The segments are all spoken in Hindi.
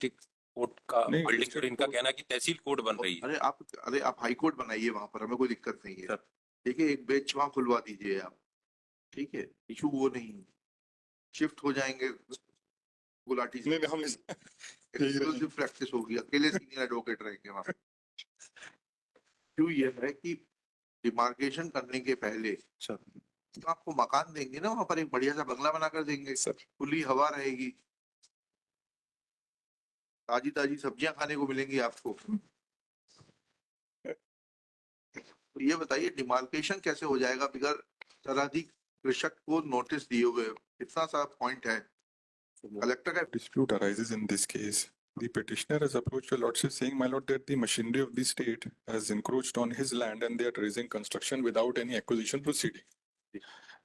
डिस्ट्रिक्ट कोर्ट का नहीं, बिल्डिंग, district और इनका court- कहना है कि तहसील कोर्ट बन रही है। अरे आप हाई कोर्ट बनाइए, वहां पर हमें कोई दिक्कत नहीं है। सर। ठीक है, एक बेंच वहां खुलवा दीजिए आप। ठीक है, इशू वो नहीं है। शिफ्ट हो जाएंगे गुलाटी से, नहीं हम एक्सक्लूसिव प्रैक्टिस होगी, अकेले सीनियर एडवोकेट रहेंगे वहां। क्यों ये है कि डिमार्केशन करने के पहले सर तो आपको मकान देंगे ना, वहां पर एक बढ़िया सा बंगला बनाकर देंगे, सर खुली हवा रहेगी, ताजी ताजी सब्जियां खाने को मिलेंगी आपको। तो ये बताइए डिमार्केशन कैसे हो जाएगा बगैर सर्वाधिक कृषक को नोटिस दिए हुए? इतना सा पॉइंट है कलेक्टर का। dispute arises in this case. The petitioner has approached the lordship saying, my lord, that the machinery of the state has encroached on his land and they are raising construction without any acquisition proceeding.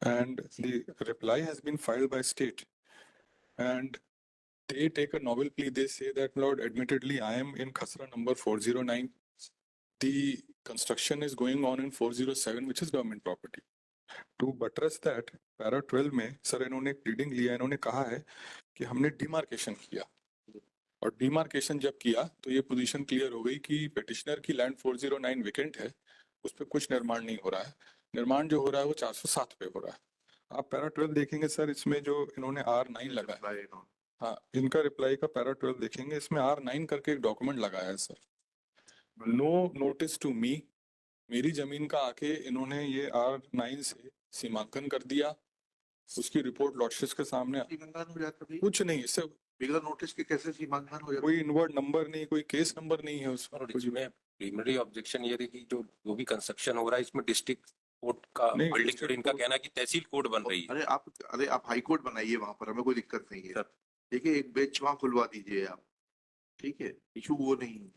And the reply has been filed by state. And they take a novel plea. They say that, Lord, admittedly, I am in Khasra number 409. The construction is going on in 407, which is government property. To buttress that, para 12 में सर इन्होंने एक रीडिंग लिया, इन्होंने कहा है कि हमने डिमार्केशन किया और डिमार्केशन जब किया तो ये पोजीशन क्लियर हो गई कि पेटिशनर की लैंड 409 वेकेंट है, उस पर कुछ निर्माण नहीं हो रहा है, निर्माण जो हो रहा है वो 407 पे हो रहा है। आप पैरा 12 देखेंगे सर, इसमें जो इन्होंने R9 लगाया, हाँ इनका रिप्लाई का पैरा 12 देखेंगे, इसमें R9 करके एक डॉक्यूमेंट लगाया है sir. No notice to me, मेरी जमीन का आके इन्होंने ये R9 से सीमांकन कर दिया, उसकी रिपोर्ट लॉर्डशिप के सामने सीमांकन हो जाता है कुछ नहीं, इससे बिगड़ नोटिस के कैसे सीमांकन हो जाता? कोई इनवर्ड नंबर नहीं, कोई केस नंबर नहीं है उसमें। और इसमें प्रीलिमिनरी ऑब्जेक्शन ये थी कि जो भी कंस्ट्रक्शन हो रहा है इसमें डिस्ट्रिक्ट कोर्ट का नहीं, बिल्डिंग, district और इनका court- कहना है कि तहसील कोर्ट बन रही है। अरे आप हाई कोर्ट बनाइए, वहां पर हमें कोई दिक्कत नहीं है। सर। ठीक है, एक बेंच वहां खुलवा दीजिए आप। ठीक है, इशू वो नहीं है।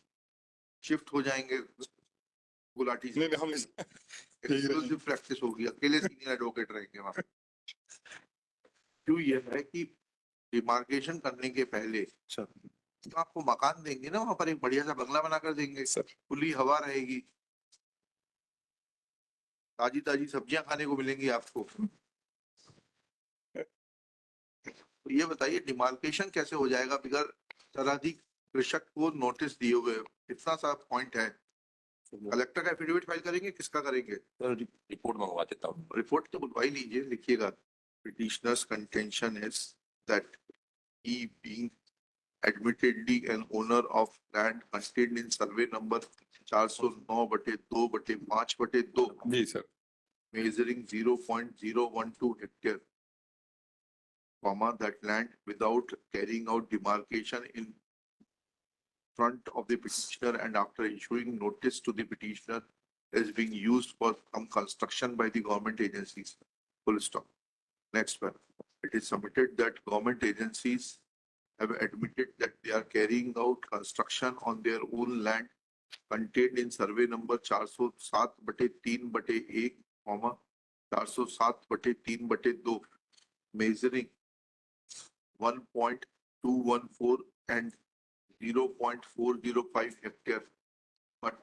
शिफ्ट हो जाएंगे गुलाटी से, नहीं हम एक्सक्लूसिव प्रैक्टिस होगी, अकेले सीनियर एडवोकेट रहेंगे वहां। क्यों ये है कि डिमार्केशन करने के पहले सर तो आपको मकान देंगे ना, वहां पर एक बढ़िया सा बंगला बनाकर देंगे, सर खुली हवा रहेगी, ताजी ताजी सब्जियां खाने को मिलेंगी आपको। तो ये बताइए डिमार्केशन कैसे हो जाएगा बगैर सर्वाधिक कृषक को नोटिस दिए हुए? इतना सा पॉइंट है कलेक्टर का एफिडेविट फाइल करेंगे, किसका करेंगे? सर रिपोर्ट मंगवा देता हूँ। रिपोर्ट तो बुलवा ही लीजिए, लिखिएगा petitioner's contention is that he being admittedly an owner of land contained in survey number 409/2/5/2 जी sir, measuring 0.012 hectare, comma, that land without carrying out demarcation in front of the petitioner and after issuing notice to the petitioner is being used for some construction by the government agencies. Full stop. Next one. It is submitted that government agencies have admitted that they are carrying out construction on their own land contained in survey number 407/3/1, 407/3/2, measuring 1.214 and 0.405 hectare. But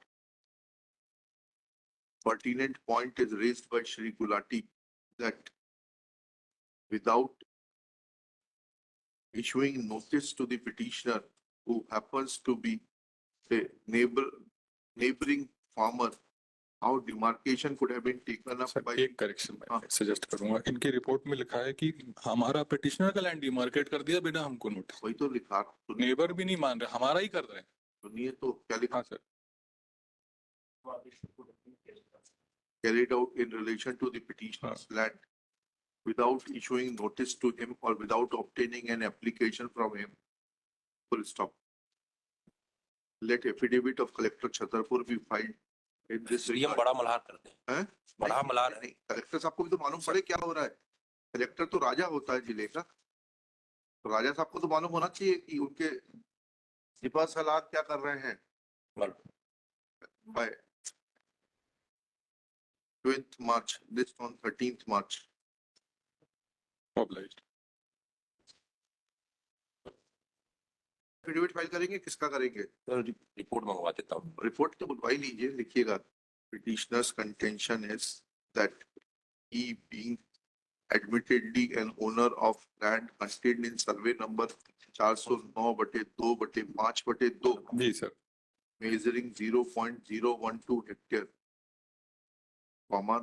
pertinent point is raised by Shri Gulati that without issuing notice to the petitioner who happens to be a neighboring farmer, how demarcation could have been taken up sir by एक करेक्शन मैं सजेस्ट करूंगा, इनकी रिपोर्ट में लिखा है कि हमारा पेटिशनर का लैंड डिमार्केट कर दिया बिना हमको नोटिस। वही तो लिखा, नेबर भी नहीं मान रहे, हमारा ही कर रहे हैं। सुनिए तो क्या लिखा? हाँ sir, carried out in relation to the petitioner's land without issuing notice to him or without obtaining an application from him. Full stop. Let affidavit of collector Chhatarpur be filed in this CM regard. बड़ा मल्हार करते हैं। हैं? बड़ा मल्हार नहीं, कलेक्टर साहब को भी तो मालूम पड़े क्या हो रहा है। कलेक्टर तो राजा होता है जिले का, तो राजा साहब को तो मालूम होना चाहिए कि उनके सिपा सलार क्या कर रहे हैं। By 20th March, this on 13th March. obliged. Affidavit file करेंगे, किसका करेंगे? सर रिपोर्ट मंगवा देता हूँ। रिपोर्ट तो बुलवा ही लीजिए, लिखिएगा petitioner's contention is that he being admittedly an owner of land contained in survey number 409/2/5/2, जी sir, measuring 0.012 hectare,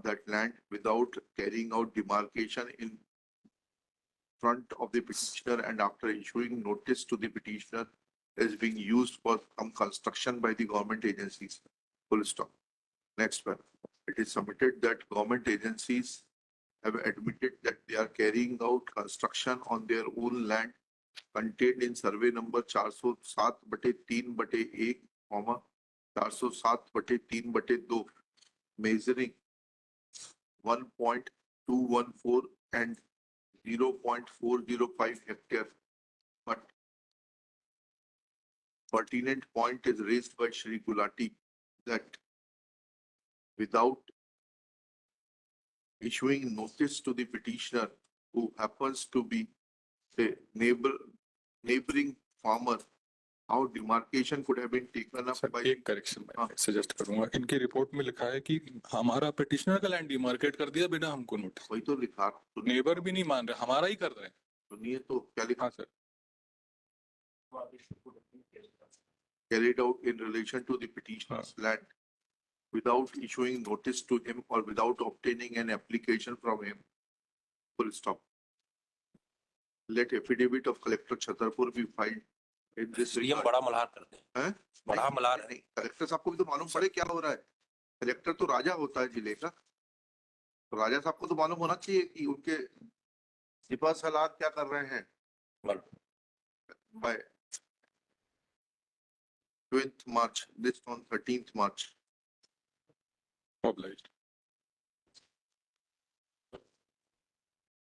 that land without carrying out demarcation in front of the petitioner and after issuing notice to the petitioner is being used for some construction by the government agencies. Full stop. Next one. It is submitted that government agencies have admitted that they are carrying out construction on their own land contained in survey number 407/3/1, 407/3/2, measuring 1.214 and 0.405 hectare. But pertinent point is raised by Shri Gulati that without issuing notice to the petitioner who happens to be a neighboring farmer, how demarcation could have been taken up sir by एक करेक्शन मैं हाँ। सजेस्ट करूंगा, इनकी रिपोर्ट में लिखा है कि हमारा पिटिशनर का लैंड डिमार्केट कर दिया बिना हमको नोटिस, वही तो लिखा नेबर भी नहीं मान रहे, हमारा ही कर रहे हैं। सुनिए तो क्या लिखा हाँ sir, carried out in relation to the petitioner's land without issuing notice to him or without obtaining an application from him. Full stop. Let affidavit of collector Chhatarpur be filed in this CM regard. बड़ा मल्हार करते हैं, हैं? बड़ा मल्हार है। नहीं, कलेक्टर साहब को भी तो मालूम पड़े क्या हो रहा है। कलेक्टर तो राजा होता है जिले का, तो राजा साहब को तो मालूम होना चाहिए कि उनके सिपा सलार क्या कर रहे हैं। By 20th March, this on 13th March. obliged.